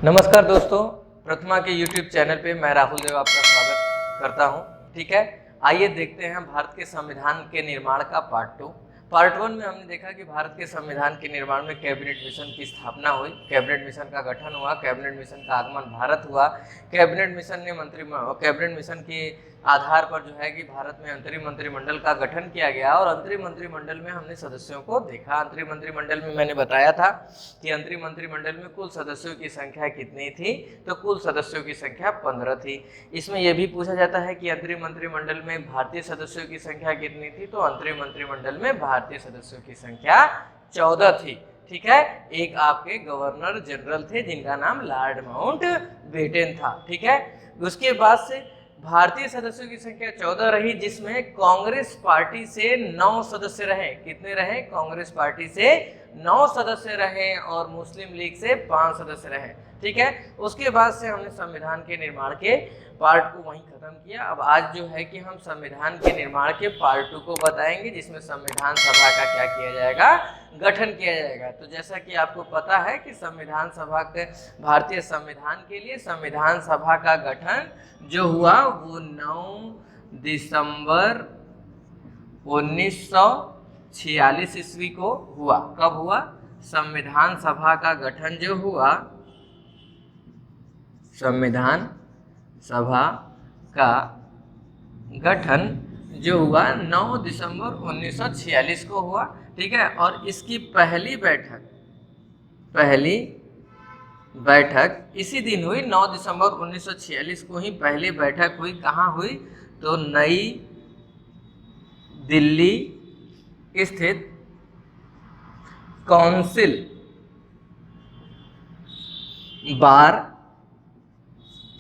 नमस्कार दोस्तों, प्रथमा के YouTube चैनल पे मैं राहुल देव आपका स्वागत करता हूं। ठीक है, आइए देखते हैं भारत के संविधान के निर्माण का पार्ट 2। पार्ट 1 में हमने देखा कि भारत के संविधान के निर्माण में कैबिनेट मिशन की स्थापना हुई, कैबिनेट मिशन का गठन हुआ, कैबिनेट मिशन का आगमन भारत हुआ। कैबिनेट मिशन के आधार पर जो है कि भारत में अंतरिम मंत्रिमंडल का गठन किया गया और अंतरिम मंत्रिमंडल में हमने सदस्यों को देखा। अंतरिम मंत्रिमंडल में मैंने बताया था कि अंतरिम मंत्रिमंडल में कुल सदस्यों की संख्या कितनी थी, तो कुल सदस्यों की संख्या 15 थी। इसमें यह भी पूछा जाता है कि अंतरिम मंत्रिमंडल में भारतीय सदस्यों की संख्या कितनी थी, तो अंतरिम मंत्रिमंडल में भारतीय सदस्यों की संख्या 14 थी। ठीक है, एक आपके गवर्नर जनरल थे जिनका नाम लॉर्ड माउंटबेटन था। ठीक है, उसके बाद से भारतीय सदस्यों की संख्या 14 रही, जिसमें कांग्रेस पार्टी से 9 सदस्य रहे। कितने रहे? कांग्रेस पार्टी से 9 सदस्य रहे और मुस्लिम लीग से 5 सदस्य रहे। ठीक है, उसके बाद से हमने संविधान के निर्माण के पार्ट को वहीं खत्म किया। अब आज जो है कि हम संविधान के निर्माण के पार्ट 2 को बताएंगे, जिसमें संविधान सभा का क्या किया जाएगा, गठन किया जाएगा। तो जैसा कि आपको पता है कि संविधान सभा के भारतीय संविधान के लिए संविधान सभा का गठन जो हुआ वो 9 दिसंबर 1946 ईस्वी को हुआ। कब हुआ? संविधान सभा का गठन जो हुआ, संविधान सभा का गठन जो हुआ 9 दिसंबर 1946 को हुआ। ठीक है, और इसकी पहली बैठक इसी दिन हुई। 9 दिसंबर 1946 को ही पहली बैठक हुई। कहाँ हुई? तो नई दिल्ली स्थित काउंसिल बार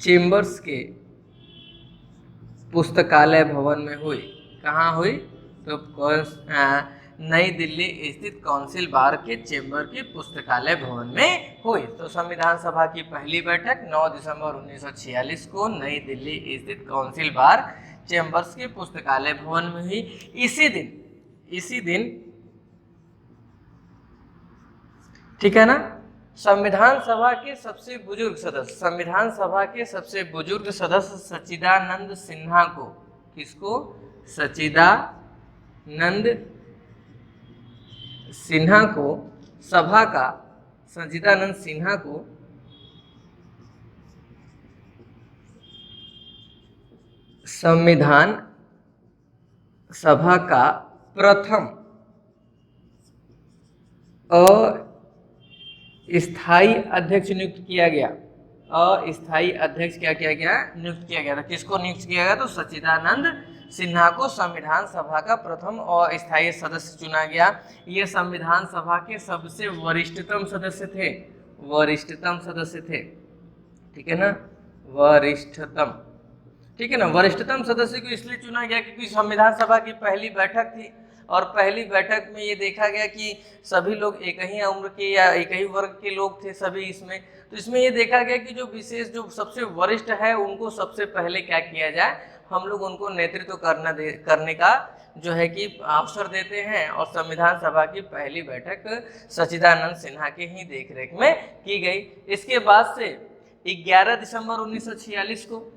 चेंबर्स के पुस्तकालय भवन में हुई। कहाँ हुई? तो नई दिल्ली स्थित काउंसिल बार के चेंबर के पुस्तकालय भवन में हुई। तो संविधान सभा की पहली बैठक 9 दिसंबर 1946 को नई दिल्ली स्थित काउंसिल बार चेंबर्स के पुस्तकालय भवन में हुई। इसी दिन ठीक है ना, संविधान सभा के सबसे बुजुर्ग सदस्य सच्चिदानंद सिन्हा को, किसको? सच्चिदानंद सिन्हा को संविधान सभा का प्रथम अस्थायी अध्यक्ष नियुक्त किया गया। अस्थायी अध्यक्ष क्या किया गया? नियुक्त किया गया था। किसको नियुक्त किया गया? तो सच्चिदानंद सिन्हा को संविधान सभा का प्रथम अस्थायी सदस्य चुना गया। ये संविधान सभा के सबसे वरिष्ठतम सदस्य थे। ठीक है ना, वरिष्ठतम सदस्य को इसलिए चुना गया क्योंकि संविधान सभा की पहली बैठक थी और पहली बैठक में ये देखा गया कि सभी लोग एक ही उम्र के या एक ही वर्ग के लोग थे सभी इसमें। तो इसमें ये देखा गया कि जो सबसे वरिष्ठ है उनको सबसे पहले क्या किया जाए, हम लोग उनको नेतृत्व करने का जो है कि अवसर देते हैं। और संविधान सभा की पहली बैठक सच्चिदानंद सिन्हा के ही देखरेख में की गई। इसके बाद से 11 दिसंबर 1946 को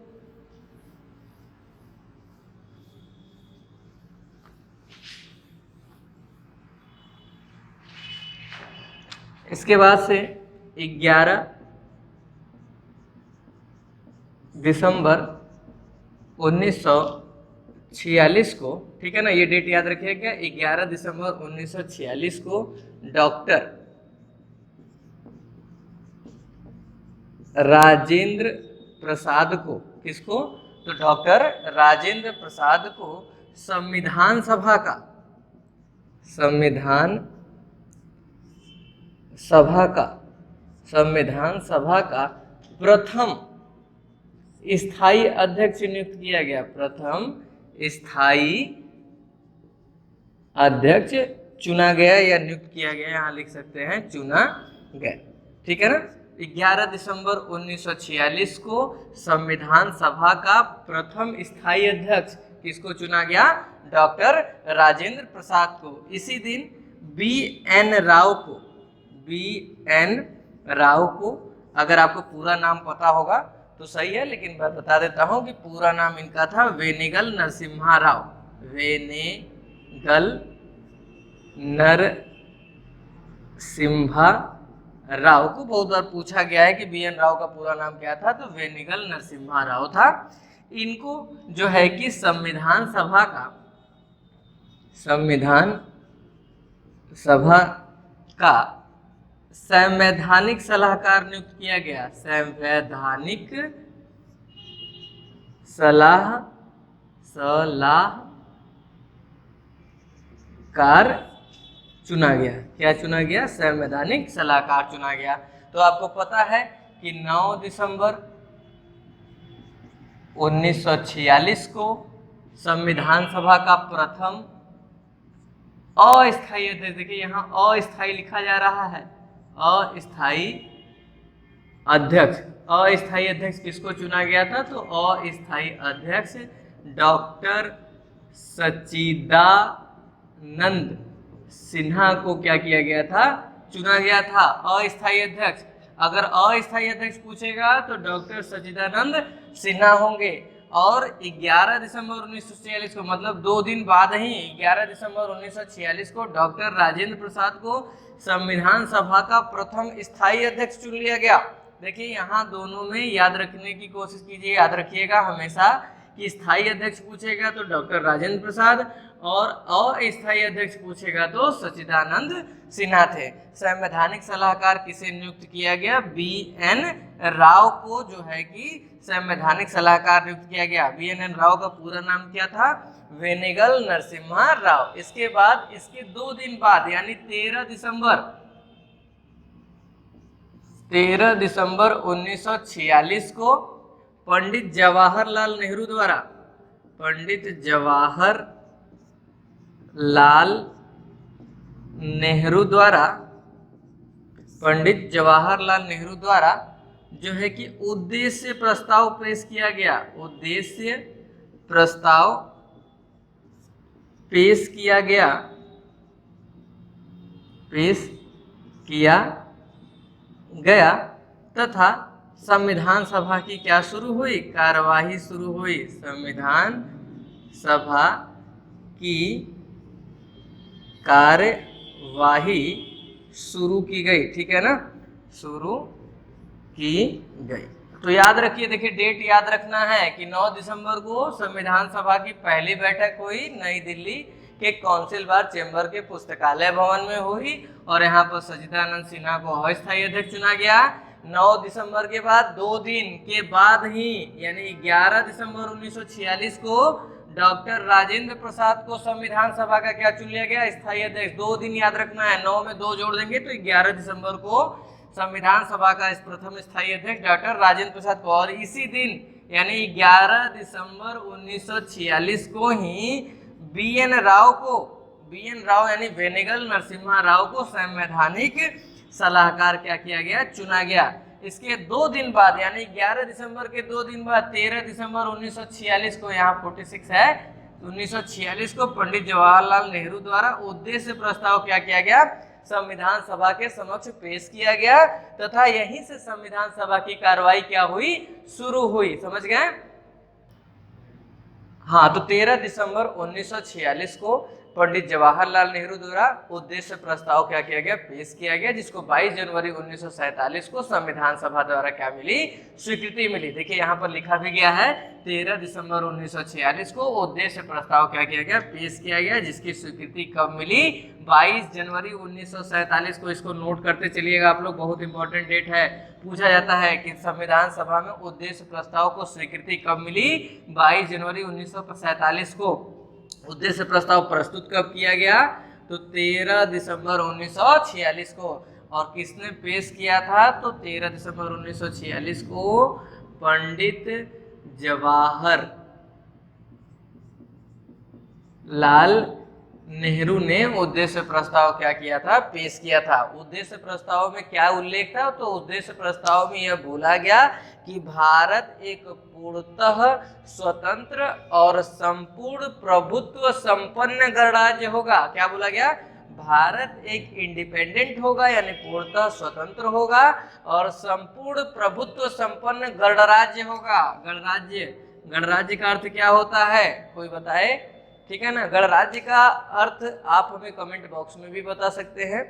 इसके बाद से 11 दिसंबर 1946 को, ठीक है ना, ये डेट याद रखिएगा, 11 दिसंबर 1946 को डॉक्टर राजेंद्र प्रसाद को, किसको? तो डॉक्टर राजेंद्र प्रसाद को संविधान सभा का प्रथम स्थायी अध्यक्ष नियुक्त किया गया। प्रथम स्थायी अध्यक्ष चुना गया या नियुक्त किया गया, यहां लिख सकते हैं चुना गया। ठीक है ना, 11 दिसंबर 1946 को संविधान सभा का प्रथम स्थायी अध्यक्ष किसको चुना गया? डॉक्टर राजेंद्र प्रसाद को। इसी दिन बी एन राव को अगर आपको पूरा नाम पता होगा तो सही है, लेकिन मैं बता देता हूं कि पूरा नाम इनका था वेनेगल नरसिम्हा राव। वेनेगल नरसिम्हा राव को बहुत बार पूछा गया है कि बीएन राव का पूरा नाम क्या था, तो वेनेगल नरसिम्हा राव था। इनको जो है कि संविधान सभा का संवैधानिक सलाहकार नियुक्त किया गया। संवैधानिक सलाहकार चुना गया। क्या चुना गया? संवैधानिक सलाहकार चुना गया। तो आपको पता है कि 9 दिसंबर 1946 को संविधान सभा का प्रथम अस्थायी अध्यक्ष, देखिए यहाँ अस्थायी लिखा जा रहा है, अस्थायी अध्यक्ष किसको चुना गया था? तो अस्थायी अध्यक्ष डॉक्टर सच्चिदानंद सिन्हा को क्या किया गया था? चुना गया था अस्थायी अध्यक्ष। अगर अस्थायी अध्यक्ष पूछेगा तो डॉक्टर सच्चिदानंद सिन्हा होंगे। और 11 दिसंबर 1946 को, मतलब 2 दिन बाद ही 11 दिसंबर 1946 को डॉक्टर राजेंद्र प्रसाद को संविधान सभा का प्रथम स्थायी अध्यक्ष चुन लिया गया। देखिए यहाँ दोनों में याद रखने की कोशिश कीजिए, याद रखिएगा हमेशा कि स्थायी अध्यक्ष पूछेगा तो डॉक्टर राजेंद्र प्रसाद और अस्थायी अध्यक्ष पूछेगा तो सच्चिदानंद सिन्हा थे। संवैधानिक सलाहकार किसे नियुक्त किया गया? BN राव को जो है कि संवैधानिक सलाहकार नियुक्त किया गया। BN राव का पूरा नाम क्या था? वेनेगल नरसिम्हा राव। इसके बाद इसके 2 दिन बाद यानी 13 दिसंबर 1946 को पंडित जवाहरलाल नेहरू द्वारा जो है कि उद्देश्य प्रस्ताव पेश किया गया। उद्देश्य प्रस्ताव पेश किया गया तथा संविधान सभा की क्या शुरू हुई? कार्यवाही शुरू हुई। संविधान सभा की कार्यवाही शुरू की गई। ठीक है ना, शुरू की गई। तो याद रखिए, देखिए डेट याद रखना है कि 9 दिसंबर को संविधान सभा की पहली बैठक हुई, नई दिल्ली के कौंसिल बार चेंबर के पुस्तकालय भवन में हुई और यहाँ पर सच्चिदानंद सिन्हा को अस्थायी अध्यक्ष चुना गया। 9 दिसंबर के बाद 2 दिन के बाद ही यानी 11 दिसंबर 1946 को डॉक्टर राजेंद्र प्रसाद को संविधान सभा का क्या चुन लिया गया? स्थायी अध्यक्ष। 2 दिन याद रखना है, 9 में 2 जोड़ देंगे तो 11 दिसंबर को संविधान सभा का प्रथम स्थायी अध्यक्ष डॉक्टर राजेंद्र प्रसाद को, और इसी दिन यानी 11 दिसंबर 1946 को ही BN राव यानी वेनेगल नरसिम्हा राव को संवैधानिक सलाहकार क्या किया गया? चुना गया। इसके 2 दिन बाद यानी 11 दिसंबर के 2 दिन बाद 13 दिसंबर 1946 को, यहाँ 46 है, 1946 को पंडित जवाहरलाल नेहरू द्वारा उद्देश्य प्रस्ताव क्या किया गया? संविधान सभा के समक्ष पेश किया गया तथा यहीं से संविधान सभा की कार्रवाई क्या हुई? शुरू हुई। समझ गए? हाँ, तो 13 दिसंबर 1946 को पंडित जवाहरलाल नेहरू द्वारा उद्देश्य प्रस्ताव क्या किया गया? पेश किया गया, जिसको 22 जनवरी 1947 को संविधान सभा द्वारा क्या मिली? स्वीकृति मिली। देखिए यहाँ पर लिखा भी गया है 13 दिसंबर 1946 को उद्देश्य प्रस्ताव क्या किया गया? पेश किया गया, जिसकी स्वीकृति कब मिली? 22 जनवरी 1947 को। इसको नोट करते चलिएगा आप लोग, बहुत इंपॉर्टेंट डेट है। पूछा जाता है कि संविधान सभा में उद्देश्य प्रस्ताव को स्वीकृति कब मिली? 22 जनवरी 1947 को। उद्देश्य प्रस्ताव प्रस्तुत कब किया गया? तो 13 दिसंबर 1946 को। और किसने पेश किया था? तो 13 दिसंबर 1946 को पंडित जवाहरलाल नेहरू ने उद्देश्य प्रस्ताव क्या किया था? पेश किया था। उद्देश्य प्रस्ताव में क्या उल्लेख था? तो उद्देश्य प्रस्ताव में यह बोला गया कि भारत एक पूर्णतः स्वतंत्र और संपूर्ण प्रभुत्व संपन्न गणराज्य होगा। क्या बोला गया? भारत एक इंडिपेंडेंट होगा यानी पूर्णतः स्वतंत्र होगा और संपूर्ण प्रभुत्व संपन्न गणराज्य होगा। गणराज्य, गणराज्य का अर्थ क्या होता है, कोई बताए? ठीक है ना, गणराज्य का अर्थ आप हमें कमेंट बॉक्स में भी बता सकते हैं,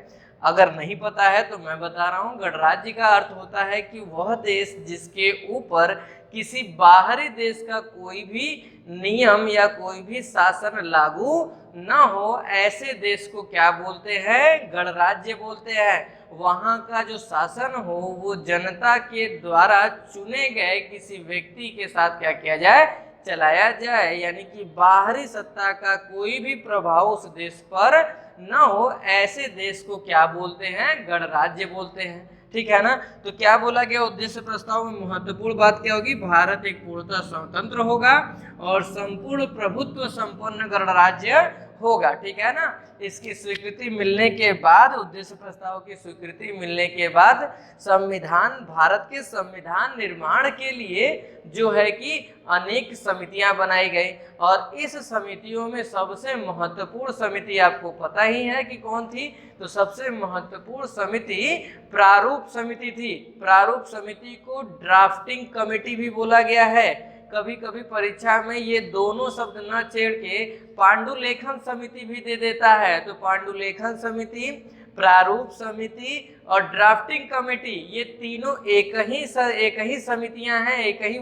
अगर नहीं पता है तो मैं बता रहा हूँ। गणराज्य का अर्थ होता है कि वह देश जिसके ऊपर किसी बाहरी देश का कोई भी नियम या कोई भी शासन लागू न हो, ऐसे देश को क्या बोलते हैं, गणराज्य बोलते हैं। वहाँ का जो शासन हो वो जनता के द्वारा चुने गए किसी व्यक्ति के साथ क्या किया जाए, चलाया जाए, यानी कि बाहरी सत्ता का कोई भी प्रभाव उस देश पर न हो, ऐसे देश को क्या बोलते हैं, गणराज्य बोलते हैं। ठीक है ना, तो क्या बोला गया उद्देश्य प्रस्ताव में, महत्वपूर्ण बात क्या होगी, भारत एक पूर्णतः स्वतंत्र होगा और संपूर्ण प्रभुत्व संपन्न गणराज्य होगा। ठीक है ना, इसकी स्वीकृति मिलने के बाद, उद्देश्य प्रस्ताव की स्वीकृति मिलने के बाद संविधान, भारत के संविधान निर्माण के लिए जो है कि अनेक समितियां बनाई गई और इस समितियों में सबसे महत्वपूर्ण समिति आपको पता ही है कि कौन थी, तो सबसे महत्वपूर्ण समिति प्रारूप समिति थी। प्रारूप समिति को ड्राफ्टिंग कमेटी भी बोला गया है। कभी कभी परीक्षा में ये दोनों शब्द न छेड़ के पांडुलेखन समिति भी दे देता है, तो पांडुलेखन समिति, प्रारूप समिति और ड्राफ्टिंग कमेटी, ये तीनों एक ही समितियां हैं, एक ही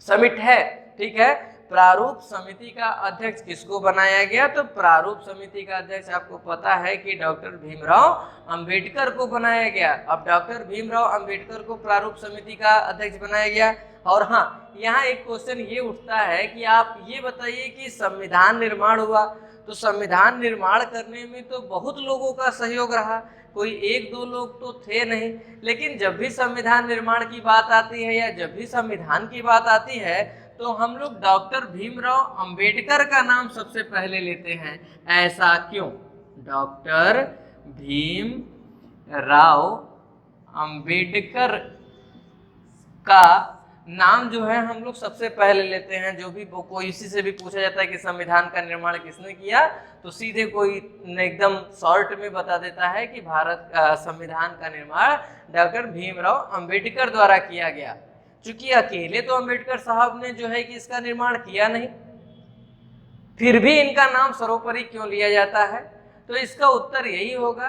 समिट है। ठीक है, प्रारूप समिति का अध्यक्ष किसको बनाया गया, तो प्रारूप समिति का अध्यक्ष आपको पता है कि डॉक्टर भीमराव अंबेडकर को बनाया गया। अब डॉक्टर भीमराव अंबेडकर को प्रारूप समिति का अध्यक्ष बनाया गया। और हाँ, यहाँ एक क्वेश्चन ये उठता है कि आप ये बताइए कि संविधान निर्माण हुआ, तो संविधान निर्माण करने में तो बहुत लोगों का सहयोग रहा, कोई एक दो लोग तो थे नहीं, लेकिन जब भी संविधान निर्माण की बात आती है या जब भी संविधान की बात आती है तो हम लोग डॉक्टर भीमराव अंबेडकर का नाम सबसे पहले लेते हैं। ऐसा क्यों? डॉक्टर भीमराव अंबेडकर का नाम जो है हम लोग सबसे पहले लेते हैं। जो भी कोई इसी से भी पूछा जाता है कि संविधान का निर्माण किसने किया, तो सीधे कोई एकदम शॉर्ट में बता देता है कि भारत का संविधान का निर्माण डॉक्टर भीमराव अंबेडकर द्वारा किया गया। चूंकि अकेले तो अंबेडकर साहब ने जो है कि इसका निर्माण किया नहीं, फिर भी इनका नाम सर्वोपरि क्यों लिया जाता है, तो इसका उत्तर यही होगा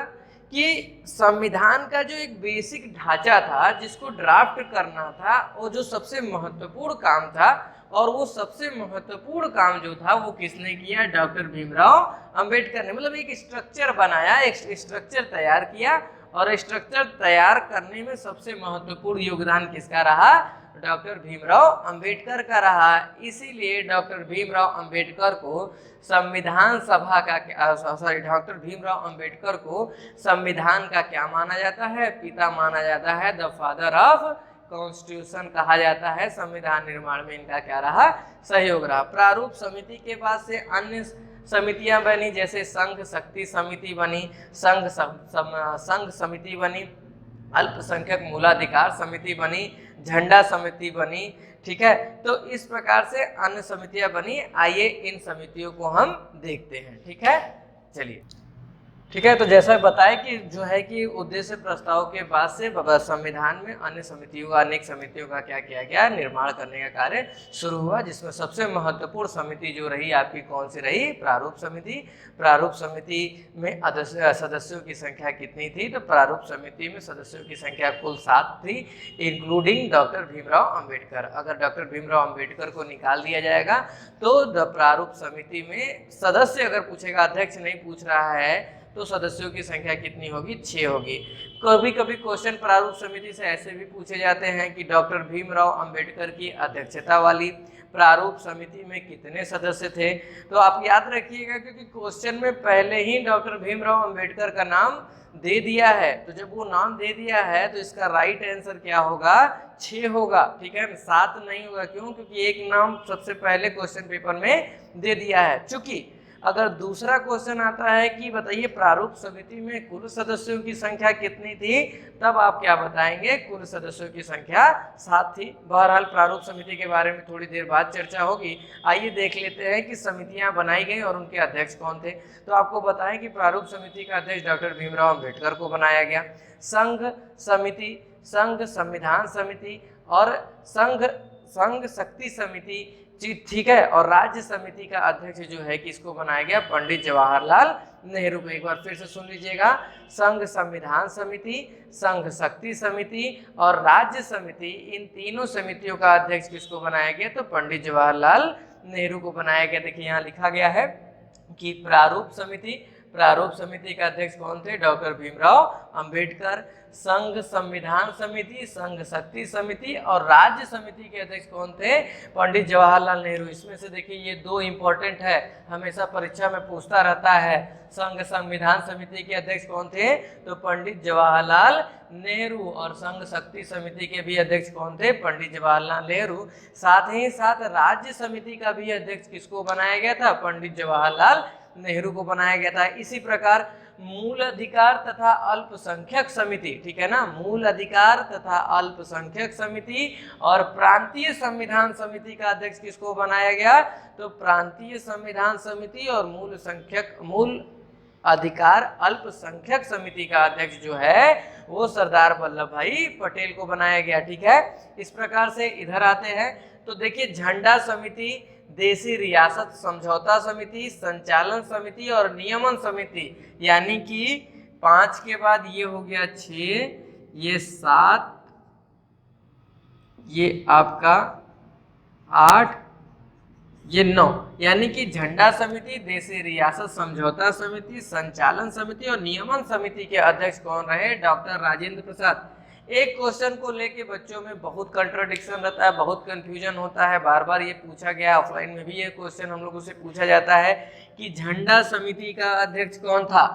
कि संविधान का जो एक बेसिक ढांचा था जिसको ड्राफ्ट करना था, वो जो सबसे महत्वपूर्ण काम था, और वो सबसे महत्वपूर्ण काम जो था वो किसने किया, डॉक्टर भीमराव अंबेडकर ने। मतलब एक स्ट्रक्चर बनाया, एक स्ट्रक्चर तैयार किया, और स्ट्रक्चर तैयार करने में सबसे महत्वपूर्ण योगदान किसका रहा, डॉक्टर भीमराव अंबेडकर का रहा। इसीलिए डॉक्टर भीमराव अंबेडकर को संविधान सभा का, डॉक्टर भीमराव अंबेडकर को संविधान का क्या माना जाता है, पिता माना जाता है, द फादर ऑफ कॉन्स्टिट्यूशन कहा जाता है। संविधान निर्माण में इनका क्या रहा, सहयोग रहा। प्रारूप समिति के बाद से अन्य समितियां बनी, जैसे संघ शक्ति समिति बनी, संघ समिति बनी, अल्पसंख्यक मूलाधिकार समिति बनी, झंडा समिति बनी। ठीक है, तो इस प्रकार से अन्य समितियां बनी। आइए इन समितियों को हम देखते हैं। ठीक है, चलिए। ठीक है, तो जैसा बताया कि जो है कि उद्देश्य प्रस्ताव के बाद से संविधान में अन्य समितियों का, अनेक समितियों का क्या किया गया, निर्माण करने का कार्य शुरू हुआ, जिसमें सबसे महत्वपूर्ण समिति जो रही आपकी कौन सी रही, प्रारूप समिति। प्रारूप समिति में सदस्यों की संख्या कितनी थी, तो प्रारूप समिति में सदस्यों की संख्या कुल 7 थी, इंक्लूडिंग डॉक्टर भीमराव अंबेडकर। अगर डॉक्टर भीमराव अंबेडकर को निकाल दिया जाएगा तो प्रारूप समिति में सदस्य, अगर पूछेगा, अध्यक्ष नहीं पूछ रहा है, तो सदस्यों की संख्या कितनी होगी, 6 होगी। कभी कभी क्वेश्चन प्रारूप समिति से ऐसे भी पूछे जाते हैं कि डॉक्टर भीमराव अंबेडकर की अध्यक्षता वाली प्रारूप समिति में कितने सदस्य थे, तो आप याद रखिएगा क्योंकि क्वेश्चन में पहले ही डॉक्टर भीमराव अंबेडकर का नाम दे दिया है, तो जब वो नाम दे दिया है तो इसका राइट आंसर क्या होगा, 6 होगा। ठीक है, 7 नहीं होगा। क्यों? क्योंकि एक नाम सबसे पहले क्वेश्चन पेपर में दे दिया है। चूंकि अगर दूसरा क्वेश्चन आता है कि बताइए प्रारूप समिति में कुल सदस्यों की संख्या कितनी थी, तब आप क्या बताएंगे, कुल सदस्यों की संख्या 7 थी। बहरहाल प्रारूप समिति के बारे में थोड़ी देर बाद चर्चा होगी। आइए देख लेते हैं कि समितियां बनाई गई और उनके अध्यक्ष कौन थे। तो आपको बताएं कि प्रारूप समिति का अध्यक्ष डॉक्टर भीमराव अंबेडकर को बनाया गया। संघ समिति, संघ संविधान समिति और संघ शक्ति समिति, ठीक है, और राज्य समिति का अध्यक्ष जो है किसको बनाया गया, पंडित जवाहरलाल नेहरू को। एक बार फिर से सुन लीजिएगा, संघ संविधान समिति, संघ शक्ति समिति और राज्य समिति, इन तीनों समितियों का अध्यक्ष किसको बनाया गया, तो पंडित जवाहरलाल नेहरू को बनाया गया। देखिए यहाँ लिखा गया है कि प्रारूप समिति का अध्यक्ष कौन थे, डॉक्टर भीमराव अंबेडकर। संघ संविधान समिति, संघ शक्ति समिति और राज्य समिति के अध्यक्ष कौन थे, पंडित जवाहरलाल नेहरू। इसमें से देखिए ये दो इंपॉर्टेंट है, हमेशा परीक्षा में पूछता रहता है। संघ संविधान समिति के अध्यक्ष कौन थे, तो पंडित जवाहरलाल नेहरू, और संघ शक्ति समिति के भी अध्यक्ष कौन थे, पंडित जवाहरलाल नेहरू। साथ ही साथ राज्य समिति का भी अध्यक्ष किसको बनाया गया था, पंडित जवाहरलाल नेहरू को बनाया गया था। इसी प्रकार मूल अधिकार तथा अल्पसंख्यक समिति, ठीक है ना, मूल अधिकार तथा अल्पसंख्यक समिति और प्रांतीय संविधान समिति का अध्यक्ष किसको बनाया गया, तो प्रांतीय संविधान समिति और मूल अधिकार अल्पसंख्यक समिति का अध्यक्ष जो है वो सरदार वल्लभ भाई पटेल को बनाया गया। ठीक है, इस प्रकार से इधर आते हैं तो देखिए झंडा समिति, देशी रियासत समझौता समिति, संचालन समिति और नियमन समिति, यानी कि 5 के बाद ये हो गया 6, ये 7, ये आपका 8, ये 9, यानी कि झंडा समिति, देशी रियासत समझौता समिति, संचालन समिति और नियमन समिति के अध्यक्ष कौन रहे, डॉक्टर राजेंद्र प्रसाद। एक क्वेश्चन को लेके बच्चों में बहुत कंट्राडिक्शन रहता है, बहुत कंफ्यूजन होता है, बार बार ये पूछा गया, ऑफलाइन में भी ये क्वेश्चन हम लोगों से पूछा जाता है कि झंडा समिति का अध्यक्ष कौन था।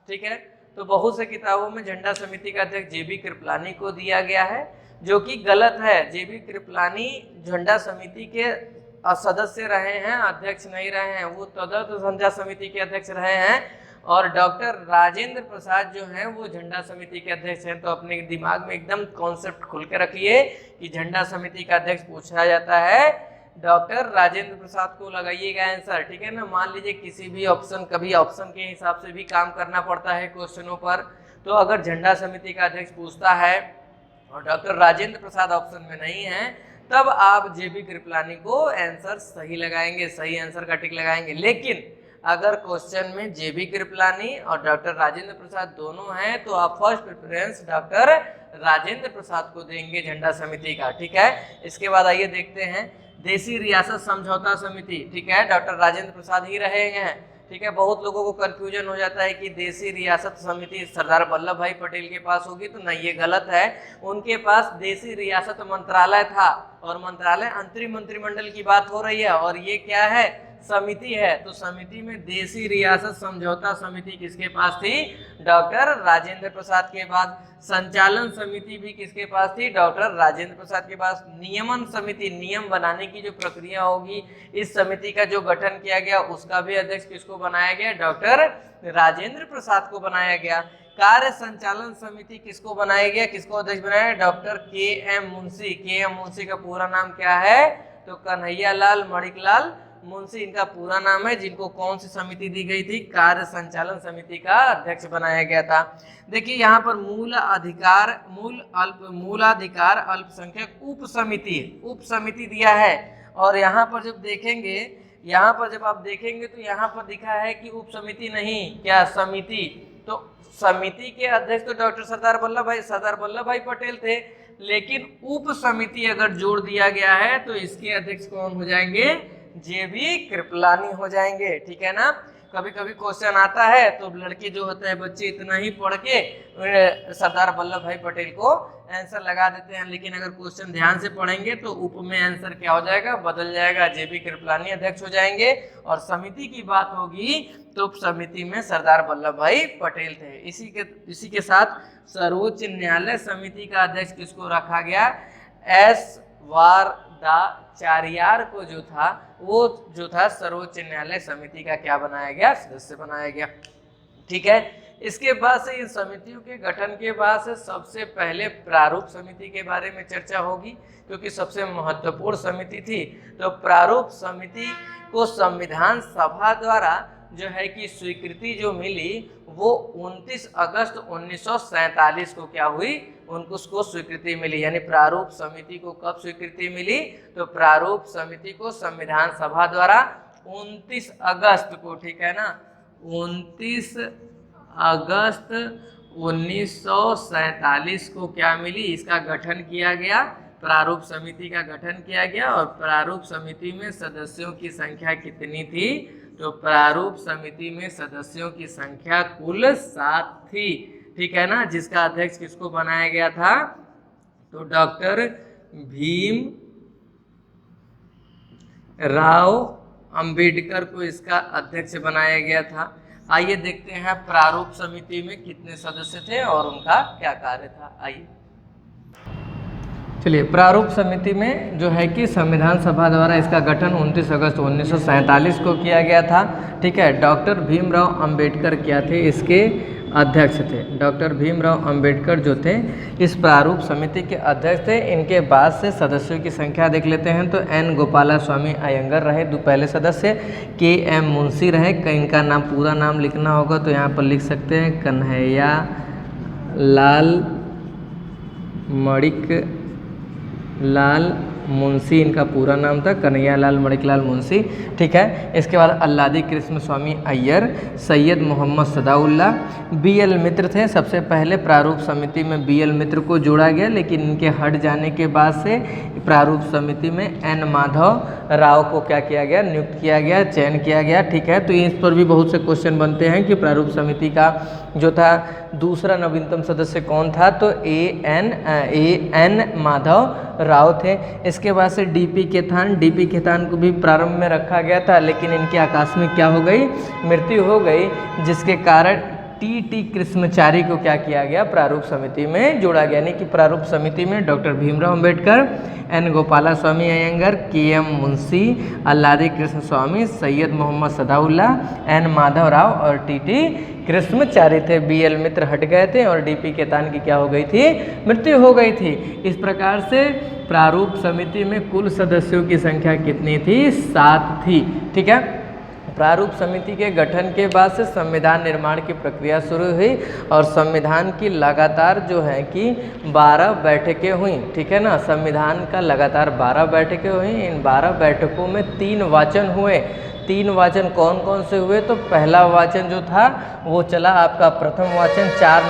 ठीक है, तो बहुत से किताबों में झंडा समिति का अध्यक्ष जेबी कृपलानी को दिया गया है, जो कि गलत है। जेबी कृपलानी झंडा समिति के सदस्य रहे हैं, अध्यक्ष नहीं रहे हैं, वो तदर्थ झंडा समिति के अध्यक्ष रहे हैं। और डॉक्टर राजेंद्र प्रसाद जो हैं वो झंडा समिति के अध्यक्ष हैं। तो अपने दिमाग में एकदम कॉन्सेप्ट खुल के रखिए कि झंडा समिति का अध्यक्ष पूछा जाता है डॉक्टर राजेंद्र प्रसाद को, लगाइएगा आंसर। ठीक है ना, मान लीजिए किसी भी ऑप्शन, कभी ऑप्शन के हिसाब से भी काम करना पड़ता है क्वेश्चनों पर, तो अगर झंडा समिति का अध्यक्ष पूछता है और डॉक्टर राजेंद्र प्रसाद ऑप्शन में नहीं है, तब आप जेबी कृपलानी को आंसर सही लगाएंगे, सही आंसर का टिक लगाएंगे। लेकिन अगर क्वेश्चन में जेबी कृपलानी और डॉक्टर राजेंद्र प्रसाद दोनों हैं, तो आप first preference doctor Rajendra Prasad को देंगे झंडा समिति का। ठीक है, इसके बाद आइए देखते हैं देशी रियासत समझौता समिति। ठीक है, डॉक्टर राजेंद्र प्रसाद ही रहे हैं। ठीक है, बहुत लोगों को कंफ्यूजन हो जाता है कि देशी रियासत समिति सरदार वल्लभ भाई पटेल के पास होगी, तो नहीं, ये गलत है। उनके पास देशी रियासत मंत्रालय था और मंत्रालय अंतरिम मंत्रिमंडल की बात हो रही है, और ये क्या है, समिति है। तो समिति में देशी रियासत समझौता समिति किसके पास थी, डॉक्टर राजेंद्र प्रसाद के पास। संचालन समिति भी किसके पास थी, डॉक्टर राजेंद्र प्रसाद के पास। नियमन समिति, नियम बनाने की जो प्रक्रिया होगी, इस समिति का जो गठन किया गया उसका भी अध्यक्ष किसको बनाया गया, डॉक्टर राजेंद्र प्रसाद को बनाया गया। कार्य संचालन समिति किसको बनाया गया, किसको अध्यक्ष बनाया, doctor KM. Munshi. KM. Munshi का पूरा नाम क्या है, तो कन्हैयालाल मणिकलाल मुंशी इनका पूरा नाम है, जिनको कौन सी समिति दी गई थी, कार्य संचालन समिति का अध्यक्ष बनाया गया था। देखिए यहाँ पर मूलाधिकार अल्पसंख्यक उप समिति दिया है, और यहाँ पर जब देखेंगे, यहाँ पर जब आप देखेंगे तो यहाँ पर दिखा है कि उप समिति नहीं, क्या समिति। तो समिति के अध्यक्ष तो डॉक्टर सरदार वल्लभ भाई पटेल थे, लेकिन उप समिति अगर जोड़ दिया गया है तो इसके अध्यक्ष कौन हो जाएंगे, जेबी कृपलानी हो जाएंगे। ठीक है ना, कभी कभी क्वेश्चन आता है तो लड़के जो होते हैं बच्चे इतना ही पढ़ के सरदार वल्लभ भाई पटेल को आंसर लगा देते हैं, लेकिन अगर क्वेश्चन ध्यान से पढ़ेंगे तो उप में आंसर क्या हो जाएगा, बदल जाएगा, जेबी कृपलानी अध्यक्ष हो जाएंगे। और समिति की बात होगी तो समिति में सरदार वल्लभ भाई पटेल थे। इसी के साथ सर्वोच्च न्यायालय समिति का अध्यक्ष किसको रखा गया, एस. भट्टाचार्यार को जो था वो जो था सर्वोच्च न्यायालय समिति का क्या बनाया गया, सदस्य बनाया गया। ठीक है, इसके बाद से इन समितियों के गठन के बाद से सबसे पहले प्रारूप समिति के बारे में चर्चा होगी, क्योंकि सबसे महत्वपूर्ण समिति थी। तो प्रारूप समिति को संविधान सभा द्वारा जो है कि स्वीकृति जो मिली वो 29 अगस्त 1947 को क्या हुई, उनको स्वीकृति मिली। यानी प्रारूप समिति को कब स्वीकृति मिली, तो प्रारूप समिति को संविधान सभा द्वारा 29 अगस्त को, ठीक है ना, 29 अगस्त 1947 को क्या मिली, इसका गठन किया गया, प्रारूप समिति का गठन किया गया। और प्रारूप समिति में सदस्यों की संख्या कितनी थी, तो प्रारूप समिति में सदस्यों की संख्या कुल 7 थी। ठीक है ना, जिसका अध्यक्ष किसको बनाया गया था, तो डॉक्टर भीम राव अंबेडकर को इसका अध्यक्ष बनाया गया था। आइए देखते हैं प्रारूप समिति में कितने सदस्य थे और उनका क्या कार्य था। आइए चलिए, प्रारूप समिति में जो है कि संविधान सभा द्वारा इसका गठन 29 अगस्त 1947 को किया गया था। ठीक है, डॉक्टर भीमराव अंबेडकर क्या थे, इसके अध्यक्ष थे। डॉक्टर भीमराव अंबेडकर जो थे इस प्रारूप समिति के अध्यक्ष थे। इनके बाद से सदस्यों की संख्या देख लेते हैं। तो एन गोपाला स्वामी अयंगर रहे पहले सदस्य, के एम मुंशी रहे। इनका नाम पूरा नाम लिखना होगा तो यहाँ पर लिख सकते हैं कन्हैया लाल मणिक लाल मुंशी, इनका पूरा नाम था कन्हैया लाल मणिकलाल मुंशी। ठीक है, इसके बाद अल्लादी कृष्ण स्वामी अय्यर, सैयद मोहम्मद सदाउल्ला, बीएल मित्र थे। सबसे पहले प्रारूप समिति में बीएल मित्र को जोड़ा गया, लेकिन इनके हट जाने के बाद से प्रारूप समिति में एन माधव राव को क्या किया गया, नियुक्त किया गया, चयन किया गया। ठीक है, तो इस पर भी बहुत से क्वेश्चन बनते हैं कि प्रारूप समिति का जो था दूसरा नवीनतम सदस्य कौन था, तो ए एन माधव राव थे। इसके बाद से डीपी खेतान को भी प्रारंभ में रखा गया था, लेकिन इनकी आकस्मिक क्या हो गई, मृत्यु हो गई, जिसके कारण टी कृष्णचारी को क्या किया गया, प्रारूप समिति में जोड़ा गया। यानी कि प्रारूप समिति में डॉक्टर भीमराव अंबेडकर, एन गोपाला स्वामी अयंगर, के एम मुंशी, अल्लादी कृष्ण स्वामी, सैयद मोहम्मद सदाउल्ला, एन माधव राव और टी कृष्णचारी थे। बीएल मित्र हट गए थे और डीपी खेतान की क्या हो गई थी, मृत्यु हो गई थी। इस प्रकार से प्रारूप समिति में कुल सदस्यों की संख्या कितनी थी, 7 थी। ठीक है, प्रारूप समिति के गठन के बाद से संविधान निर्माण की प्रक्रिया शुरू हुई और संविधान की लगातार जो है कि 12 बैठकें हुई। ठीक है ना, संविधान का लगातार 12 बैठकें हुई। इन 12 बैठकों में 3 वाचन हुए। 3 वाचन कौन कौन से हुए, तो पहला वाचन जो था वो चला आपका, प्रथम वाचन 4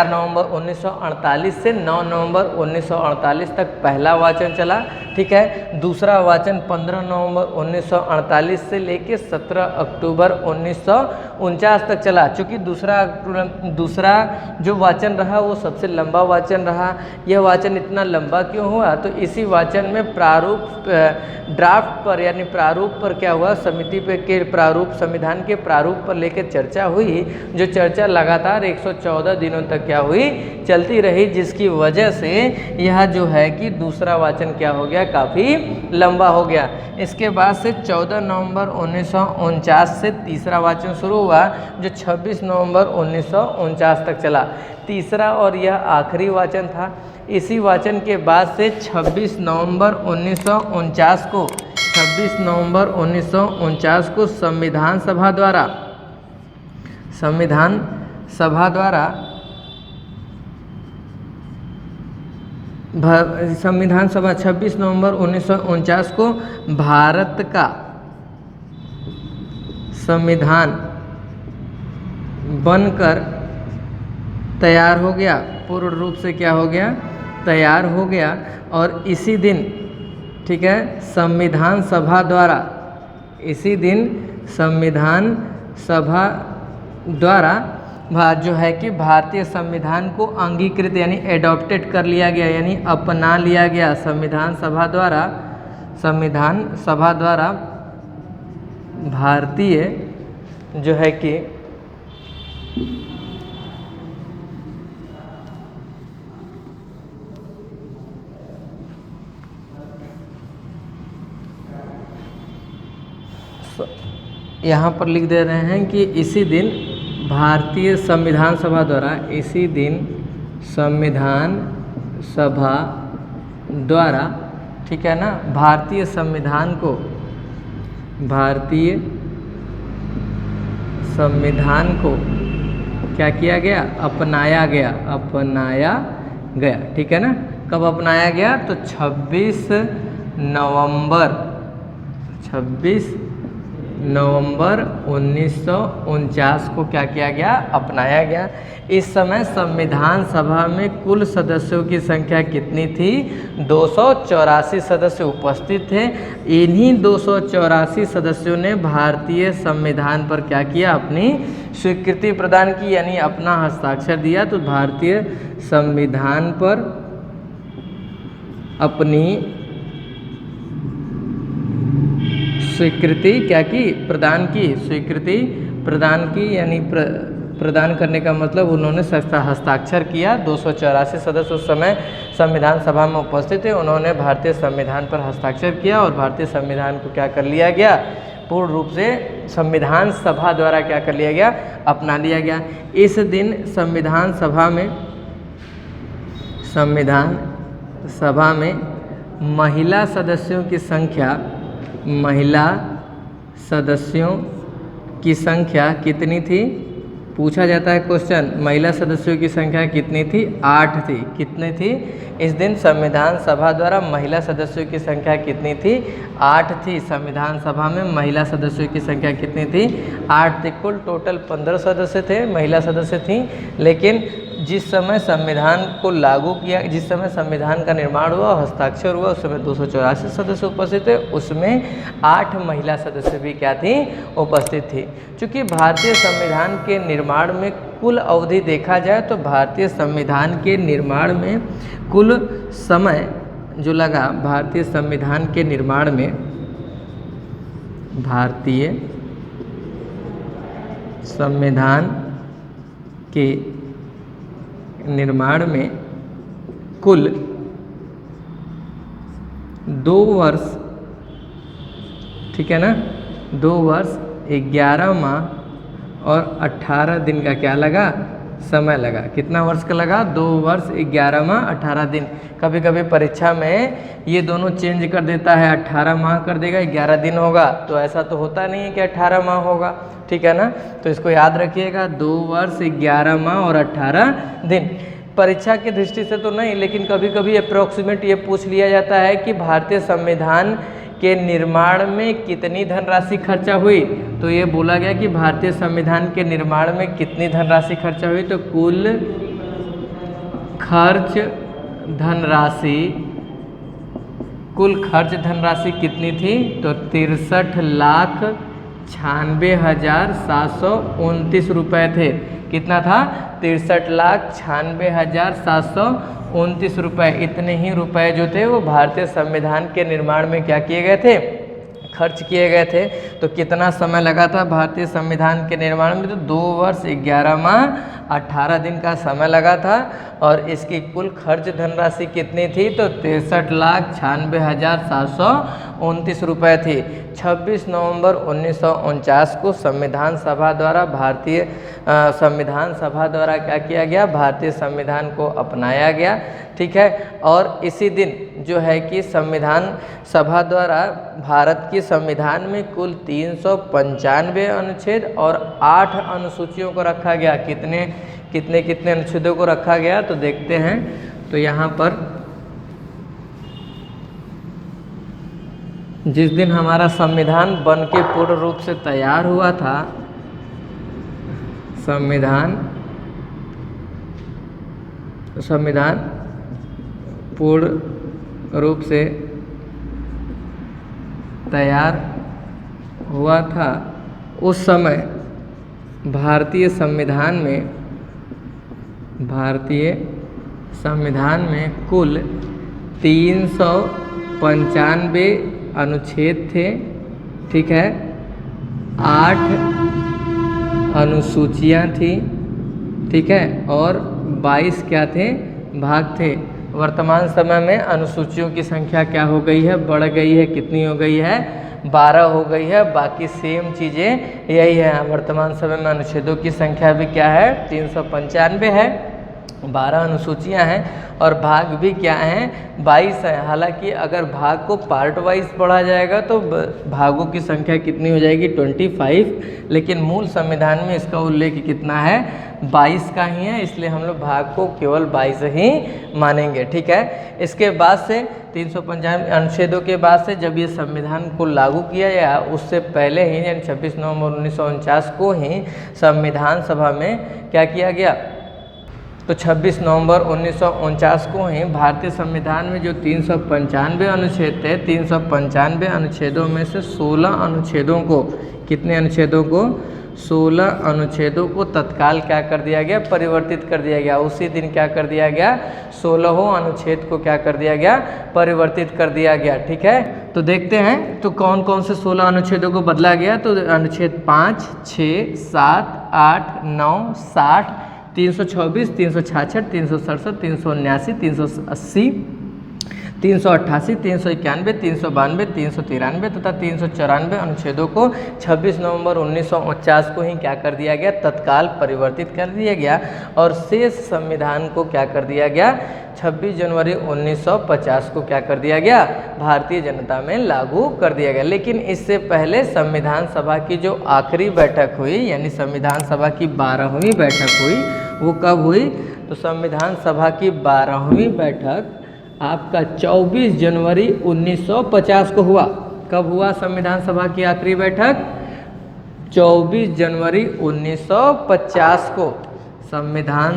नवंबर 1948 से 9 नवंबर 1948 तक पहला वाचन चला। ठीक है, दूसरा वाचन 15 नवंबर 1948 से लेके 17 अक्टूबर 1949 तक चला। चूँकि दूसरा जो वाचन रहा वो सबसे लंबा वाचन रहा। यह वाचन इतना लंबा क्यों हुआ, तो इसी वाचन में प्रारूप ड्राफ्ट पर यानी प्रारूप पर क्या हुआ, समिति पे के प्रारूप, संविधान के प्रारूप पर लेकर चर्चा हुई, जो चर्चा लगातार 114 दिनों तक क्या हुई, चलती रही, जिसकी वजह से यह जो है कि दूसरा वाचन क्या हो गया, काफ़ी लंबा हो गया। इसके बाद से 14 नवंबर 1949 से तीसरा वाचन शुरू हुआ, जो 26 नवंबर 1949 तक चला। तीसरा और यह आखिरी वाचन था। इसी वाचन के बाद से 26 नवंबर 1949 को संविधान सभा द्वारा संविधान सभा 26 नवंबर 1949 को भारत का संविधान बनकर तैयार हो गया, पूर्ण रूप से क्या हो गया, तैयार हो गया। और इसी दिन, ठीक है, संविधान सभा द्वारा जो है कि भारतीय संविधान को अंगीकृत यानी एडॉप्टेड कर लिया गया, यानी अपना लिया गया। संविधान सभा द्वारा भारतीय जो है कि यहाँ पर लिख दे रहे हैं कि इसी दिन भारतीय संविधान सभा द्वारा, इसी दिन संविधान सभा द्वारा, ठीक है ना, भारतीय संविधान को, भारतीय संविधान को क्या किया गया, अपनाया गया, अपनाया गया, ठीक है ना। कब अपनाया गया, तो 26 नवंबर 1949 को क्या किया गया, अपनाया गया। इस समय संविधान सभा में कुल सदस्यों की संख्या कितनी थी, 284 सदस्य उपस्थित थे। इन्हीं 284 सदस्यों ने भारतीय संविधान पर क्या किया, अपनी स्वीकृति प्रदान की, यानी अपना हस्ताक्षर दिया। तो भारतीय संविधान पर अपनी स्वीकृति क्या की, प्रदान की, स्वीकृति प्रदान की, यानी प्रदान करने का मतलब उन्होंने हस्ताक्षर किया। 284 सदस्य उस समय संविधान सभा में उपस्थित थे, उन्होंने भारतीय संविधान पर हस्ताक्षर किया और भारतीय संविधान को क्या कर लिया गया, पूर्ण रूप से संविधान सभा द्वारा क्या कर लिया गया, अपना लिया गया। इस दिन संविधान सभा में महिला सदस्यों की संख्या, महिला सदस्यों की संख्या कितनी थी, पूछा जाता है क्वेश्चन, महिला सदस्यों की संख्या कितनी थी, 8 थी। कितनी थी, इस दिन संविधान सभा द्वारा महिला सदस्यों की संख्या कितनी थी, 8 थी। संविधान सभा में महिला सदस्यों की संख्या कितनी थी, 8 थी। कुल टोटल 15 सदस्य थे, महिला सदस्य थी, लेकिन जिस समय संविधान को लागू किया, जिस समय संविधान का निर्माण हुआ, हस्ताक्षर हुआ, उस समय 284 सदस्य उपस्थित थे, उसमें 8 महिला सदस्य भी क्या थी, उपस्थित थी। चूँकि भारतीय संविधान के निर्माण में कुल अवधि देखा जाए तो भारतीय संविधान के निर्माण में कुल समय जो लगा, भारतीय संविधान के निर्माण में, भारतीय संविधान के निर्माण में कुल 2 वर्ष, ठीक है ना, 2 वर्ष 11 माह और 18 दिन का क्या लगा, समय लगा। कितना वर्ष का लगा, 2 वर्ष 11 माह 18 दिन। कभी कभी परीक्षा में ये दोनों चेंज कर देता है, 18 माह कर देगा, 11 दिन होगा, तो ऐसा तो होता नहीं है कि 18 माह होगा, ठीक है ना। तो इसको याद रखिएगा, 2 वर्ष 11 माह और 18 दिन। परीक्षा की दृष्टि से तो नहीं, लेकिन कभी कभी अप्रोक्सीमेट ये पूछ लिया जाता है कि भारतीय संविधान के निर्माण में कितनी धनराशि खर्चा हुई। तो ये बोला गया कि भारतीय संविधान के निर्माण में कितनी धनराशि खर्चा हुई, तो कुल खर्च धनराशि कितनी थी, तो 63,96,729 रुपये थे। कितना था, 63,96,729 रुपये। इतने ही रुपए जो थे वो भारतीय संविधान के निर्माण में क्या किए गए थे, खर्च किए गए थे। तो कितना समय लगा था भारतीय संविधान के निर्माण में, तो 2 वर्ष 11 माह 18 दिन का समय लगा था। और इसकी कुल खर्च धनराशि कितनी थी, तो 63,96,729 रुपये थी। 26 नवंबर 1949 को संविधान सभा द्वारा संविधान सभा द्वारा क्या किया गया, भारतीय संविधान को अपनाया गया, ठीक है। और इसी दिन जो है कि संविधान सभा द्वारा भारत के संविधान में कुल 395 अनुच्छेद और 8 अनुसूचियों को रखा गया। कितने अनुच्छेदों को रखा गया, तो देखते हैं। तो यहाँ पर जिस दिन हमारा संविधान बन के पूर्ण रूप से तैयार हुआ था, संविधान पूर्ण रूप से तैयार हुआ था, उस समय भारतीय संविधान में कुल 395 अनुच्छेद थे, ठीक है, 8 अनुसूचियाँ थी, ठीक है, और 22 क्या थे, भाग थे। वर्तमान समय में अनुसूचियों की संख्या क्या हो गई है, बढ़ गई है। कितनी हो गई है, 12 हो गई है, बाकी सेम चीज़ें यही है। वर्तमान समय में अनुच्छेदों की संख्या भी क्या है, 395 है। 12 अनुसूचियां हैं और भाग भी क्या हैं, 22 हैं। हालांकि अगर भाग को पार्ट वाइज पढ़ा जाएगा तो भागों की संख्या कितनी हो जाएगी, 25, लेकिन मूल संविधान में इसका उल्लेख कितना है, 22 का ही है, इसलिए हम लोग भाग को केवल 22 ही मानेंगे। ठीक है, इसके बाद से 395 अनुच्छेदों के बाद से जब ये संविधान को लागू किया गया, उससे पहले ही यानी 26 नवंबर 1949 को ही संविधान सभा में क्या किया गया, तो 26 नवंबर 1949 को ही भारतीय संविधान में जो 395 अनुच्छेद थे, 395 अनुच्छेदों में से 16 अनुच्छेदों को, कितने अनुच्छेदों को, 16 अनुच्छेदों को तत्काल क्या कर दिया गया, परिवर्तित कर दिया गया। उसी दिन क्या कर दिया गया, 16वें अनुच्छेद को क्या कर दिया गया, परिवर्तित कर दिया गया। ठीक है, तो देखते हैं तो कौन कौन से 16 अनुच्छेदों को बदला गया। तो अनुच्छेद 5, 6, 7, 8, 9, 60, 324, 366, 367, 379, 380, 388, 391, 392, 393 तथा 394 अनुच्छेदों को 26 नवंबर 1949 को ही क्या कर दिया गया, तत्काल परिवर्तित कर दिया गया और शेष संविधान को क्या कर दिया गया, 26 जनवरी 1950 को क्या कर दिया गया, भारतीय जनता में लागू कर दिया गया। लेकिन इससे पहले संविधान सभा की जो आखिरी बैठक हुई, यानी संविधान सभा की 12वीं बैठक हुई, वो कब हुई, तो संविधान सभा की 12वीं बैठक आपका 24 जनवरी 1950 को हुआ। कब हुआ संविधान सभा की आखिरी बैठक, 24 जनवरी 1950 को संविधान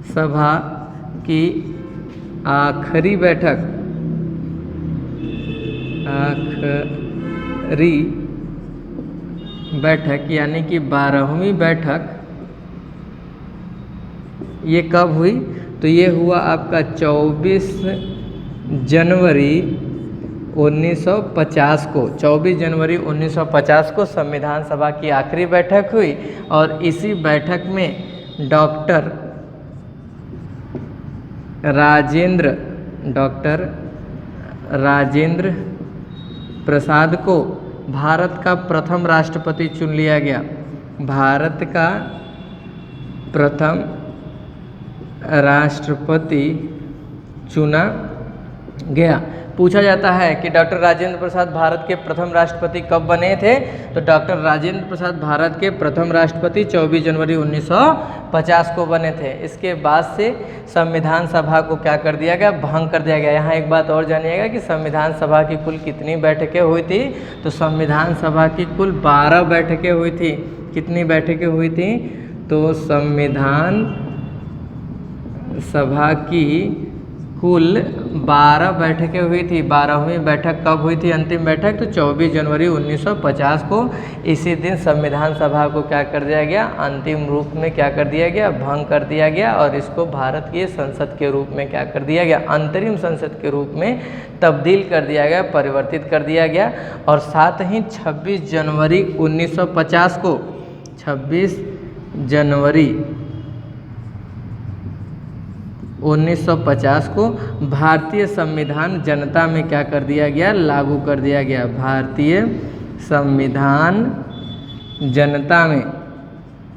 सभा की आखिरी बैठक, आखिरी बैठक यानी कि 12वीं बैठक, ये कब हुई, तो ये हुआ आपका 24 जनवरी 1950 को। 24 जनवरी 1950 को संविधान सभा की आखिरी बैठक हुई और इसी बैठक में डॉक्टर राजेंद्र प्रसाद को भारत का प्रथम राष्ट्रपति चुन लिया गया। भारत का प्रथम राष्ट्रपति चुना गया। पूछा जाता है कि डॉक्टर राजेंद्र प्रसाद भारत के प्रथम राष्ट्रपति कब बने थे, तो डॉक्टर राजेंद्र प्रसाद भारत के प्रथम राष्ट्रपति 24 जनवरी 1950 को बने थे। इसके बाद से संविधान सभा को क्या कर दिया गया, भंग कर दिया गया। यहाँ एक बात और जानिएगा कि संविधान सभा की कुल कितनी बैठकें हुई थी, तो संविधान सभा की कुल 12 बैठकें हुई थी। कितनी बैठकें हुई थी, तो संविधान सभा की कुल 12 बैठकें हुई थी। 12वीं बैठक कब हुई थी, अंतिम बैठक, तो 24 जनवरी 1950 को। इसी दिन संविधान सभा को क्या कर दिया गया, अंतिम रूप में क्या कर दिया गया, भंग कर दिया गया और इसको भारत की संसद के रूप में क्या कर दिया गया, अंतरिम संसद के रूप में तब्दील कर दिया गया, परिवर्तित कर दिया गया। और साथ ही 26 जनवरी 1950 को, 26 जनवरी 1950 को भारतीय संविधान जनता में क्या कर दिया गया, लागू कर दिया गया। भारतीय संविधान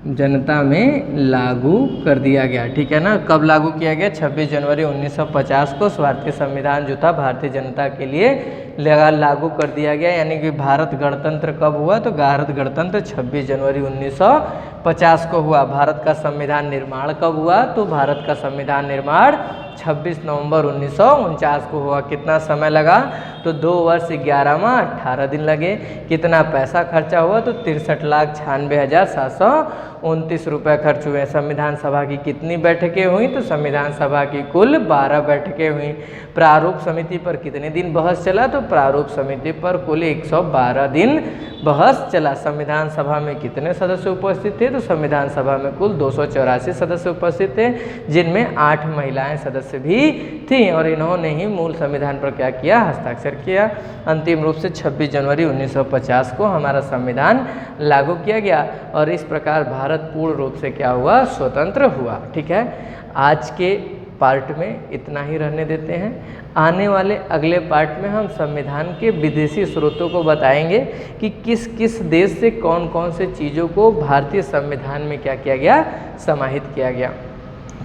जनता में लागू कर दिया गया। ठीक है ना, कब लागू किया गया, 26 जनवरी 1950 को भारतीय संविधान जो था भारतीय जनता के लिए लागू कर दिया गया। यानी कि भारत गणतंत्र कब हुआ, तो भारत गणतंत्र 26 जनवरी 1950 को हुआ। भारत का संविधान निर्माण कब हुआ, तो भारत का संविधान निर्माण 26 नवंबर 1949 को हुआ। कितना समय लगा, तो 2 वर्ष 11 माह 18 दिन लगे। कितना पैसा खर्चा हुआ, तो 63,96,729 रुपये खर्च हुए। संविधान सभा की कितनी बैठकें हुई, तो संविधान सभा की कुल 12 बैठकें हुई। प्रारूप समिति पर कितने दिन बहस चला, तो प्रारूप समिति पर कुल 112 दिन बहस चला। संविधान सभा में कितने सदस्य उपस्थित थे, तो संविधान सभा में कुल 284 सदस्य उपस्थित थे, जिनमें 8 महिलाएं सदस्य भी थीं और इन्होंने ही मूल संविधान पर क्या किया, हस्ताक्षर किया। अंतिम रूप से 26 जनवरी 1950 को हमारा संविधान लागू किया गया और इस प्रकार भारत पूर्ण रूप से क्या हुआ, स्वतंत्र हुआ। ठीक है, आज के पार्ट में इतना ही रहने देते हैं। आने वाले अगले पार्ट में हम संविधान के विदेशी स्रोतों को बताएंगे कि किस किस देश से कौन कौन से चीज़ों को भारतीय संविधान में क्या किया गया, समाहित किया गया।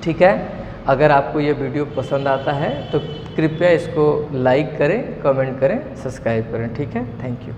ठीक है, अगर आपको ये वीडियो पसंद आता है तो कृपया इसको लाइक करें, कमेंट करें, सब्सक्राइब करें। ठीक है, थैंक यू।